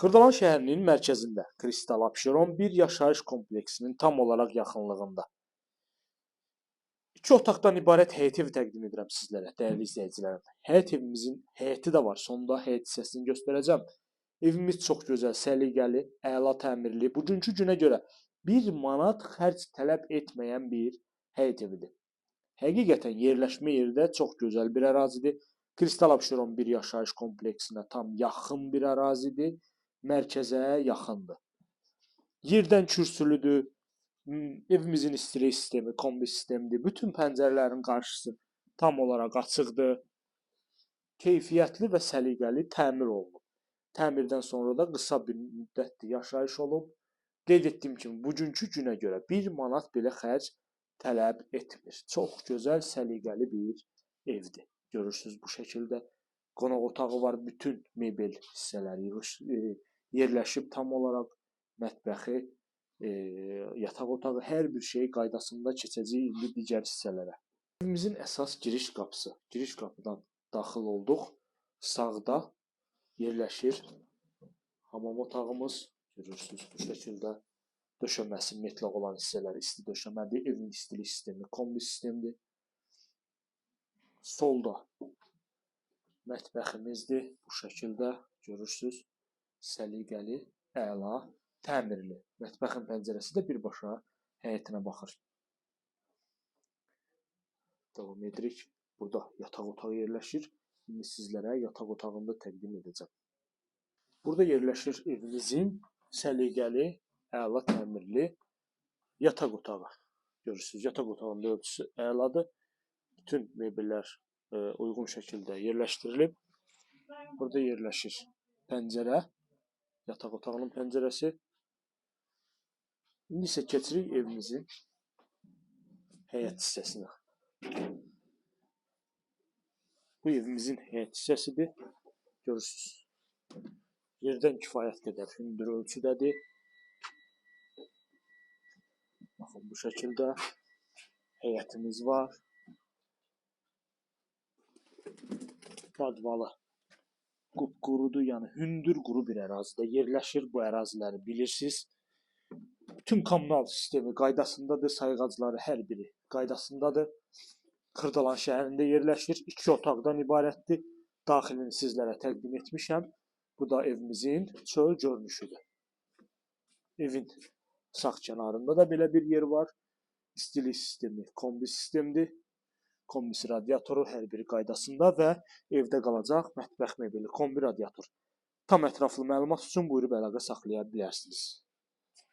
Xırdalan şəhərinin mərkəzində Kristal Abşeron bir yaşayış kompleksinin tam olaraq yaxınlığında. 2 otaqdan ibarət həyət evi təqdim edirəm sizlərə, dəyərli izləyicilərim. Həyət evimizin həyəti də var. Sonda həyət hissəsini göstərəcəm. Evimiz çox gözəl, səliqəli, əla təmirli. Bugünkü günə görə 1 manat xərc tələb etməyən bir həyət evidir. Həqiqətən yerləşmə yeri də çox gözəl bir ərazidir. Kristal Abşeron bir yaşayış kompleksinə tam yaxın bir ərazidir. Mərkəzə yaxındır. Yerdən kürsülüdür. Evimizin istilik sistemi, kombi sistemidir. Bütün pəncərələrin qarşısı tam olaraq açıqdır. Keyfiyyətli və səliqəli təmir olunub. Təmirdən sonra da qısa bir müddətli yaşayış olub. Qeyd etdiyim kimi, bugünkü günə görə 1 manat belə xərc tələb etmir. Çox gözəl, səliqəli bir evdir. Görürsünüz bu şəkildə. Qonaq otağı var, bütün mebel hissələri yerləşib tam olaraq. Mətbəxi, yataq otağı, hər bir şey qaydasında keçəcək indi digər hissələrə. Evimizin əsas giriş qapısı. Giriş qapıdan daxil olduq. Sağda yerləşir hamam otağımız. Görürsünüz bu şəkildə. Döşəməsi metlaq olan hissələri isti döşəmədir. Evin istilik sistemi, kombi sistemidir. Solda mətbəximizdir. Bu şəkildə görürsünüz. Səliqəli, əla, təmirli. Mətbəxin pəncərəsi də birbaşa həyətinə baxır. Davam edirik. Burada yataq otağı yerləşir. İndi sizlərə yataq otağını da təqdim edəcəm. Burada yerləşir evimizin səliqəli, əla təmirli yataq otağı. Görürsünüz, yataq otağının ölçüsü əladır. Bütün mebellər uyğun şəkildə yerləşdirilib. Burada yerləşir pəncərə. Yataq otağının pəncərəsi. İndi isə keçirik evimizin həyət hissəsinə. Bu evimizin həyət hissəsidir. Görürsünüz. Yerdən kifayət qədər hündür ölçüdədir. Baxın bu şəkildə həyətimiz var. Badvalı. Qupqurudur, yəni hündür quru bir ərazidə yerləşir. Bu əraziləri bilirsiniz. Bütün kommunal sistemi qaydasındadır, sayğacları hər biri qaydasındadır. Xırdalan şəhərində yerləşir. 2 otaqdan ibarətdir. Daxilini sizlərə təqdim etmişəm. Bu da evimizin çöl görünüşüdür. Evin sağ kənarında da belə bir yer var. İstilik sistemi, kombi sistemidir. Kombisi radiatoru hər biri qaydasında və evdə qalacaq mətbəx mebeli, kombi radiator. Tam ətraflı məlumat üçün buyurub əlaqə saxlaya bilərsiniz.